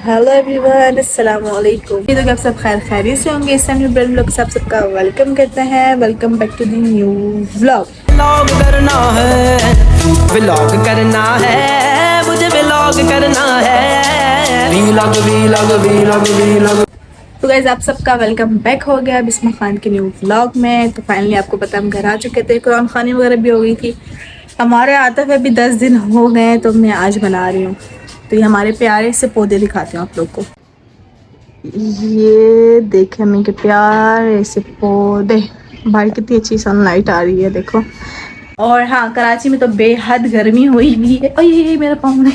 Hello everyone, अस्सलाम वालेकुम। तो आप सब खैरियत से होंगे। इस टाइम ब्रेड ब्लॉग सब सबका वेलकम करते हैं। Welcome back to the new vlog. Vlog करना है, व्लॉग करना है, मुझे व्लॉग करना है। Vlog vlog vlog vlog. तो गाइस आप सबका वेलकम बैक हो गया बिस्मा खान के न्यू व्लॉग में। तो फाइनली आपको पता हम घर आ चुके थे। कुरान खानी वगैरह भी हो गई थी। हमारे आते हुए अभी 10 दिन हो गए, तो मैं आज बना रही हूँ। तो ये हमारे प्यारे से पौधे दिखाती हूँ आप लोग को। ये देखे हमें के प्यारे से पौधे, बाहर कितनी अच्छी सनलाइट आ रही है देखो। और हाँ, कराची में तो बेहद गर्मी हुई हुई है। और ये मेरा पाँव में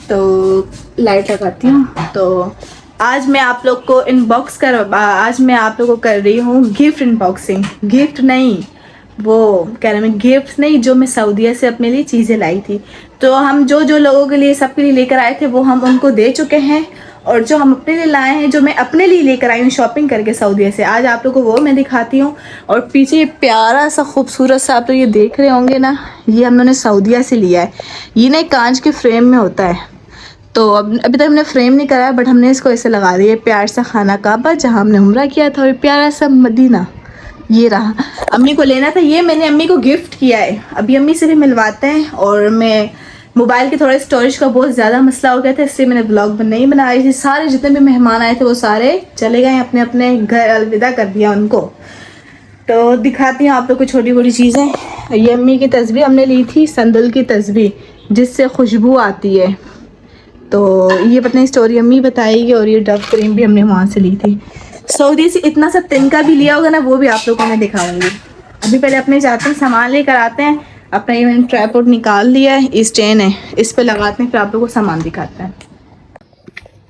तो लाइट लगाती हूँ। तो आज मैं आप लोग को आज मैं आप लोग को कर रही हूँ गिफ्ट अनबॉक्सिंग। गिफ्ट नहीं, वो कह रहे हैं गिफ्ट नहीं, जो मैं सऊदीया से अपने लिए चीज़ें लाई थी। तो हम जो जो लोगों के लिए सबके लिए लेकर आए थे वो हम उनको दे चुके हैं। और जो हम अपने लिए लाए हैं, जो मैं अपने लिए लेकर आई हूँ शॉपिंग करके सऊदीया से, आज आप लोगों को वो मैं दिखाती हूँ। और पीछे ये प्यारा सा खूबसूरत सा आप लोग ये देख रहे होंगे ना, ये हम लोगों ने सऊदीया से लिया है। ये ना कांच के फ्रेम में होता है। तो अभी तक हमने फ्रेम नहीं कराया, बट हमने इसको ऐसे लगा दिया। प्यार सा खाना काबा जहाँ हमने उम्रा किया था, और प्यारा सा मदीना ये रहा। अम्मी को लेना था, ये मैंने अम्मी को गिफ्ट किया है। अभी अम्मी से भी मिलवाते हैं। और मैं मोबाइल के थोड़े स्टोरेज का बहुत ज़्यादा मसला हो गया था, इसलिए मैंने ब्लॉग नहीं बनाई थी। सारे जितने भी मेहमान आए थे वो सारे चले गए अपने अपने घर, अलविदा कर दिया उनको। तो दिखाती हूँ आप लोग को छोटी छोटी चीज़ें। ये अम्मी की तस्वीर हमने ली थी, संदल की तस्वीर जिससे खुशबू आती है। तो ये पता नहीं स्टोरी अम्मी बताएगी। और ये डव क्रीम भी हमने वहाँ से ली थी। सऊदी से इतना सा तिनका भी लिया होगा ना, वो भी आप लोगों को मैं दिखाऊंगी। अभी पहले अपने जाते हैं, सामान लेकर आते हैं। अपना ये मैंने ट्राइपॉड निकाल लिया है, स्टैंड है, इस पे लगाते हैं, फिर आप लोगों को सामान दिखाते हैं।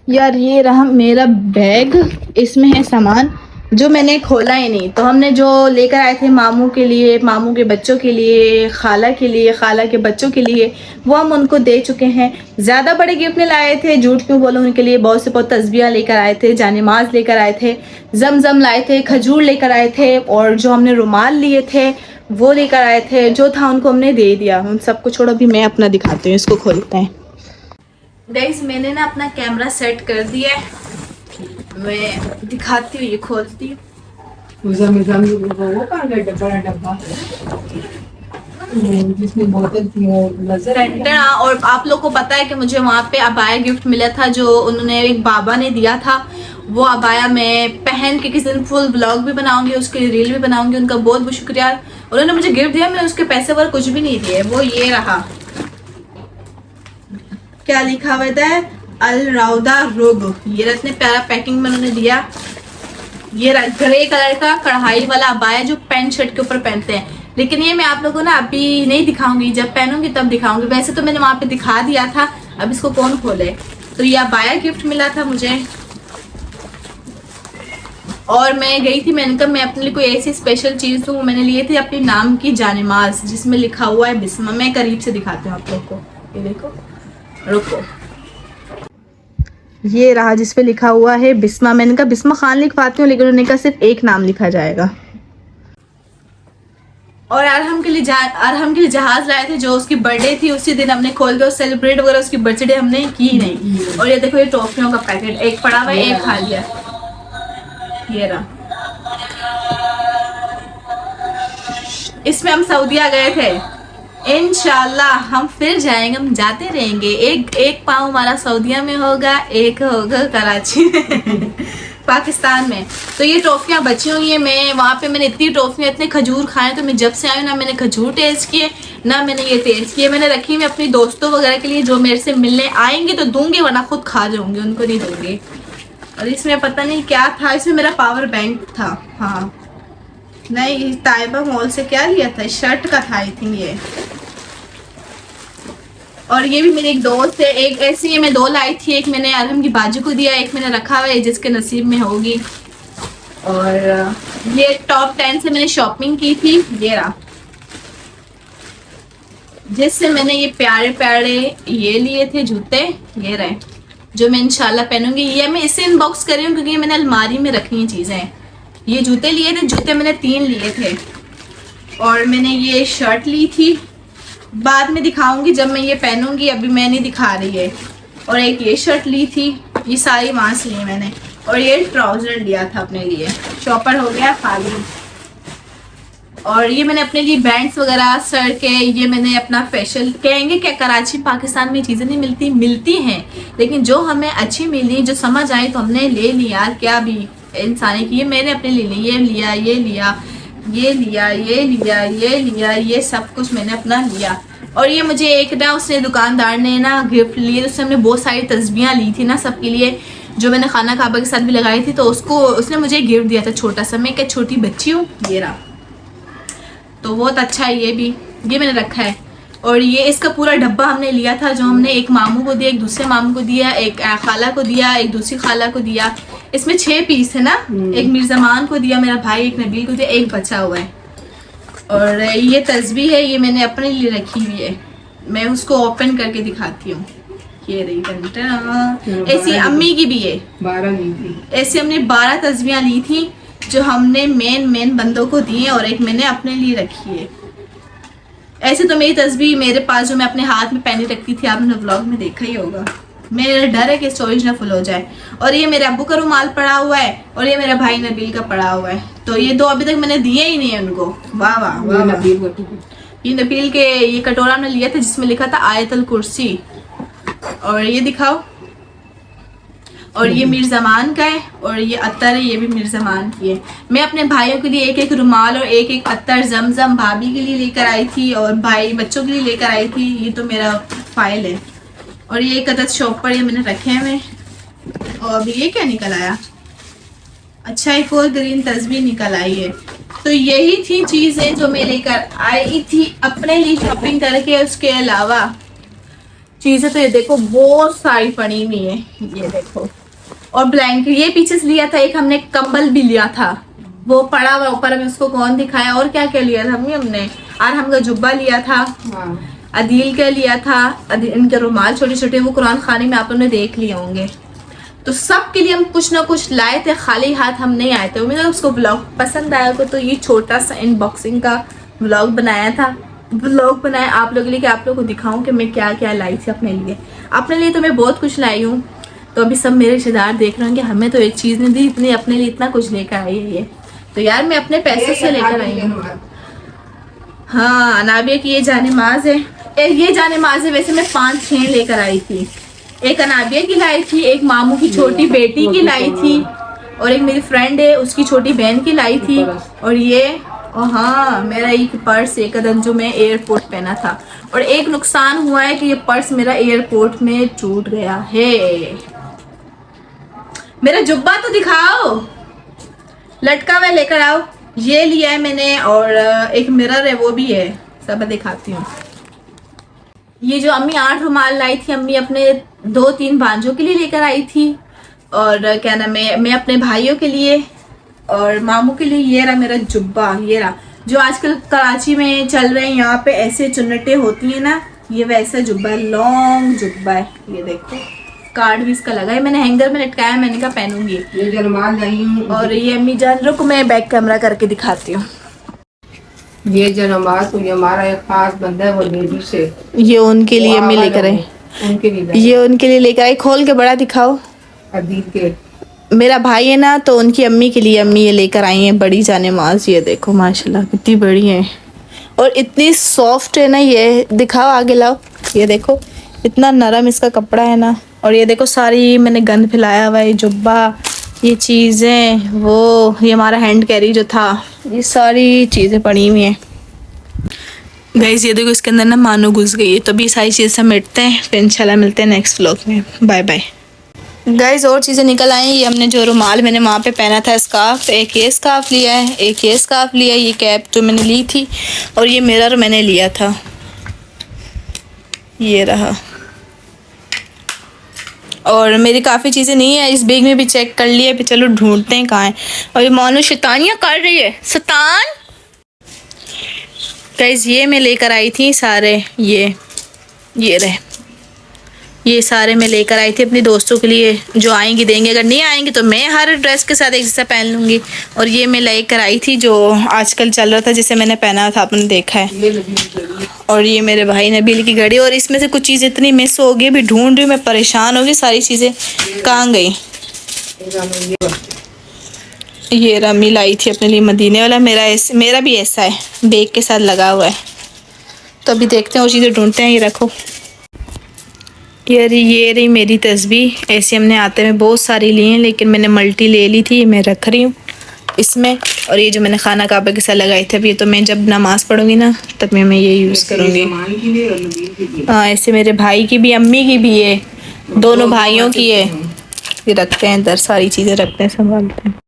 यार ये रहा मेरा बैग, इसमें है सामान जो मैंने खोला ही नहीं। तो हमने जो लेकर आए थे मामू के लिए, मामू के बच्चों के लिए, खाला के लिए, खाला के बच्चों के लिए, वो हम उनको दे चुके हैं। ज़्यादा बड़े गिफ्ट नहीं लाए थे, झूठ क्यों बोलो। उनके लिए बहुत से बहुत तस्बीह लेकर आए थे, जानेमाज लेकर आए थे, जमजम लाए थे, खजूर लेकर आए थे, और जो हमने रुमाल लिए थे वो लेकर आए थे। जो था उनको हमने दे दिया। उन सबको छोड़ो, अभी मैं अपना दिखाती हूँ। इसको खोलते हैं। गाइस मैंने ना अपना कैमरा सेट कर दिया है, मैं दिखाती हूँ। ये खोलती हूँ। जिसमें बोतल थी वो नजर। और आप लोग को पता है कि मुझे वहाँ पे अबाया गिफ्ट मिला था, जो उन्होंने एक बाबा ने दिया था। वो अबाया मैं पहन के किसी दिन फुल ब्लॉग भी बनाऊंगी, उसके लिए रील भी बनाऊंगी। उनका बहुत बहुत शुक्रिया। उन्होंने मुझे गिफ्ट दिया, मैं उसके पैसे वगैरह कुछ भी नहीं दिए। वो ये रहा, क्या लिखा हुआ था, अल राउदा रुब। ये इतने प्यारा पैकिंग में उन्होंने दिया। ये ग्रे कलर का कढ़ाई वाला अबाया जो पैंट शर्ट के ऊपर पहनते हैं। लेकिन ये मैं आप लोगों को ना अभी नहीं दिखाऊंगी, जब पहनूंगी तब दिखाऊंगी। वैसे तो मैंने वहां पे दिखा दिया था, अब इसको कौन खोले। तो ये अबाया गिफ्ट मिला था मुझे। और मैं गई थी, मैंने कहा मैं अपने लिए कोई ऐसी स्पेशल चीज दूँ। मैंने लिए थे अपने नाम की जानेमाज, जिसमें लिखा हुआ है बिस्मा। मैं करीब से दिखाती हूँ आप लोग को, ये देखो, रुको। ये रहा जिसपे लिखा हुआ है बिस्मा। मैंने कहा बिस्मा खान लिखवाती हूँ, लेकिन उन्होंने कहा सिर्फ एक नाम लिखा जाएगा। और अरहम के लिए जहाज लाए थे, जो उसकी बर्थडे थी उसी दिन हमने खोल के सेलिब्रेट वगैरह उसकी बर्थडे हमने की नहीं। और ये देखो, ये टॉफियों का पैकेट, एक पड़ा हुआ है, एक खा लिया। ये रहा, इसमें हम सऊदीया गए थे। इंशाल्लाह हम फिर जाएंगे, हम जाते रहेंगे। एक पाँव हमारा सऊदीया में होगा, एक होगा कराची में पाकिस्तान में। तो ये टॉफियाँ बची हुई हैं। मैं वहाँ पे मैंने इतनी टॉफियाँ, इतने खजूर खाए। तो मैं जब से आई ना मैंने खजूर टेस्ट किए, ना मैंने ये टेस्ट किए। मैंने रखी हुई अपनी दोस्तों वगैरह के लिए, जो मेरे से मिलने आएंगे तो दूंगी, वरना खुद खा जाऊंगी, उनको नहीं दूंगी। और इसमें पता नहीं क्या था, इसमें मेरा पावर बैंक था। हाँ नहीं, ताइबा मॉल से क्या लिया था, शर्ट का था आई थिंक ये। और ये भी मेरे एक दोस्त है, एक ऐसी है मैं 2 लाई थी। एक मैंने अरहम की बाजू को दिया, एक मैंने रखा हुआ है, जिसके नसीब में होगी। और ये टॉप 10 से मैंने शॉपिंग की थी। ये रहा, जिससे मैंने ये प्यारे प्यारे ये लिए थे जूते, ये रहे, जो मैं इंशाल्लाह पहनूंगी। ये मैं इससे इनबॉक्स कर रही हूँ क्योंकि मैंने अलमारी में रखी हैं चीज़ें। ये जूते लिए थे, जूते मैंने 3 लिए थे। और मैंने ये शर्ट ली थी, बाद में दिखाऊंगी जब मैं ये पहनूंगी, अभी मैं नहीं दिखा रही है। और एक ये शर्ट ली थी, ये सारी वहाँ से ली मैंने। और ये ट्राउज़र लिया था अपने लिए, शॉपर हो गया खाली। और ये मैंने अपने लिए बैंड्स वगैरह सर के, ये मैंने अपना फेशियल, कहेंगे क्या कराची पाकिस्तान में चीज़ें नहीं मिलती, मिलती हैं, लेकिन जो हमें अच्छी मिली, जो समझ आई तो हमने ले ली यार, क्या भी इंसानी की। ये मैंने अपने लिए ली, ये लिया, ये लिया, ये लिया, ये लिया, ये लिया, ये सब कुछ मैंने अपना लिया। और ये मुझे एक ना उसने दुकानदार ने ना गिफ्ट लिए, तो उससे हमने बहुत सारी तस्वीरें ली थी ना सबके लिए, जो मैंने खाना काबा के साथ भी लगाई थी, तो उसको उसने मुझे गिफ्ट दिया था छोटा सा। मैं क्या छोटी बच्ची हूँ, ये रहा, तो बहुत अच्छा है। ये मैंने रखा है। और ये इसका पूरा डब्बा हमने लिया था, जो हमने एक मामू को दिया, एक दूसरे मामू को दिया, एक खाला को दिया, एक दूसरी खाला को दिया। इसमें 6 पीस है ना, एक मिर्ज़मान को दिया मेरा भाई, एक नबील को दिया, एक बचा हुआ है। और ये तस्बीह है, ये मैंने अपने लिए रखी हुई है, मैं उसको ओपन करके दिखाती हूँ। ये रही, ऐसी अम्मी की भी है, 12 ली थी। ऐसे हमने 12 तस्वीरें ली थी, जो हमने मेन बंदों को दी है, और एक मैंने अपने लिए रखी है। ऐसे तो मेरी तस्वीर मेरे पास जो मैं अपने हाथ में पहनी रखती थी, आपने व्लॉग में देखा ही होगा। मेरा डर है कि स्टोरेज ना फुल हो जाए। और ये मेरे अब्बू का रुमाल पड़ा हुआ है, और ये मेरा भाई नबील का पड़ा हुआ है। तो ये 2 अभी तक मैंने दिए ही नहीं है उनको। वाह वाह वाह, ये नबील के ये कटोरा हमने लिया था, जिसमें लिखा था आयतुल कुर्सी। और ये दिखाओ, और ये मिर्ज़मान का है, और ये अत्तर है, ये भी मिर्ज़मान की है। मैं अपने भाइयों के लिए एक रुमाल और एक अत्तर ज़मज़म भाभी के लिए लेकर आई थी, और भाई बच्चों के लिए लेकर आई थी। ये तो मेरा फाइल है। और ये एक अदद शॉपर ये मैंने रखे हैं। और अभी ये क्या निकल आया, अच्छा एक और ग्रीन तस्वीर निकल आई है। तो यही थी चीज़ें जो मैं लेकर आई थी अपने लिए शॉपिंग करके। उसके अलावा चीज़ें तो ये देखो बहुत सारी पड़ी हुई है, ये देखो। और ब्लैंकेट ये पीछे से लिया था, एक हमने कंबल भी लिया था, वो पड़ा हुआ ऊपर में, उसको कौन दिखाया। और क्या क्या लिया था हमने आरहम का जुब्बा लिया था, अदील का लिया था, इनके रुमाल छोटे छोटे, वो कुरान खाने में आप लोगों ने देख लिए होंगे। तो सब के लिए हम कुछ ना कुछ लाए थे, खाली हाथ हम नहीं आए थे। उम्मीद है उसको ब्लॉग पसंद आया होगा। तो ये छोटा सा अनबॉक्सिंग का ब्लॉग बनाया आप लोगों के लिए, कि आप लोगों को दिखाऊं कि मैं क्या क्या लाई थी अपने लिए। तो मैं बहुत कुछ लाई हूँ। तो अभी सब मेरे रिश्तेदार देख रहे हैं कि हमें तो एक चीज़ नहीं दी, इतनी अपने लिए इतना कुछ लेकर आई है ये। तो यार मैं अपने पैसे से लेकर आई हूँ। हाँ, अनाबिया की ये जानेमाज है, ये जानेमाज है। वैसे मैं 5-6 लेकर आई थी। एक अनाबिया की लाई थी, एक मामू की छोटी बेटी की लाई थी, और एक मेरी फ्रेंड है उसकी छोटी बहन की लाई थी। और ये, और हाँ, मेरा एक पर्स एक अदन जो मैं एयरपोर्ट पहना था। और एक नुकसान हुआ है कि ये पर्स मेरा एयरपोर्ट में टूट गया है। मेरा जुब्बा तो दिखाओ, लटका हुआ लेकर आओ। ये लिया है मैंने, और एक मिरर है वो भी है, सब दिखाती हूँ। ये जो अम्मी 8 रुमाल लाई थी, अम्मी अपने 2-3 भांजों के लिए लेकर आई थी, और क्या नाम है, मैं अपने भाइयों के लिए और मामू के लिए। ये रहा मेरा जुब्बा, ये रहा जो आजकल कराची में चल रहे हैं, यहाँ पे ऐसे चुन्नटें होती हैं ना, ये वैसा जुब्बा है, लॉन्ग जुब्बा है। ये देखो कार्ड भी इसका लगा है, मैंने हैंगर में लटकाया, मैंने कहा पहनूंगी। ये जरमाल नहीं हूँ। और ये अम्मी जान, रुको मैं बैक कैमरा करके दिखाती हूँ। ये जरमाल तो ये हमारा एक खास बंदा है, वो लेडी से, ये उनके लिए अम्मी लेकर आई, उनके लिए ये उनके लिए लेकर आई। खोल के बड़ा दिखाओ। अदील के मेरा भाई है ना, तो उनकी अम्मी के लिए अम्मी ये लेकर आई हैं बड़ी जानेमाज। ये देखो माशाल्लाह कितनी बड़ी है, और इतनी सॉफ्ट है ना। ये दिखाओ, आगे लाओ, ये देखो इतना नरम इसका कपड़ा है ना। और ये देखो सारी मैंने गंद फैलाया हुआ है, जुब्बा, ये चीज़ें, वो ये हमारा हैंड कैरी जो था, ये सारी चीज़ें पड़ी हुई हैं। गाइस ये देखो इसके अंदर ना मानो घुस गई है। तो भी सारी चीज़ें समेटते हैं, फिर इंशाल्लाह मिलते हैं नेक्स्ट व्लॉग में। Bye bye guys. और चीज़ें निकल आई। ये हमने जो रुमाल मैंने वहाँ पे पहना था, स्कार्फ, एक ये स्कार्फ लिया है, एक ये स्कार्फ लिया है, ये कैप जो मैंने ली थी, और ये मिरर मैंने लिया था, ये रहा। और मेरी काफ़ी चीज़ें नहीं है, इस बैग में भी चेक कर लिया, फिर चलो ढूंढते हैं कहाँ है। और ये मानो शैतानियाँ कर रही है, शैतान। गाइस ये मैं लेकर आई थी सारे, ये रहे, ये सारे मैं लेकर आई थी अपनी दोस्तों के लिए, जो आएंगी देंगे, अगर नहीं आएंगी तो मैं हर ड्रेस के साथ एक जैसा पहन लूँगी। और ये मैं लेकर आई थी जो आजकल चल रहा था, जिसे मैंने पहना था, आपने देखा है। और ये मेरे भाई नबील की घड़ी, और इसमें से कुछ चीज़ें इतनी मिस हो गई, अभी ढूंढ रही हूँ मैं, परेशान हो गई, सारी चीज़ें कहाँ गई। ये रमी लाई थी अपने लिए मदीने वाला, मेरा भी ऐसा है, बैग के साथ लगा हुआ है। तो अभी देखते हैं वो चीज़ें ढूंढते हैं। ये रखो, ये रही मेरी तस्बीह। ऐसे हमने आते में बहुत सारी ली हैं, लेकिन मैंने मल्टी ले ली थी, मैं रख रही हूँ इसमें। और ये जो मैंने खाना काबा के साथ लगाई थी, अब ये तो मैं जब नमाज़ पढ़ूँगी ना तब मैं ये यूज़ करूँगी। हाँ, ऐसे मेरे भाई की भी, अम्मी की भी है, दोनों भाइयों की है। ये रखते हैं इधर, सारी चीज़ें रखते हैं, संभालते हैं।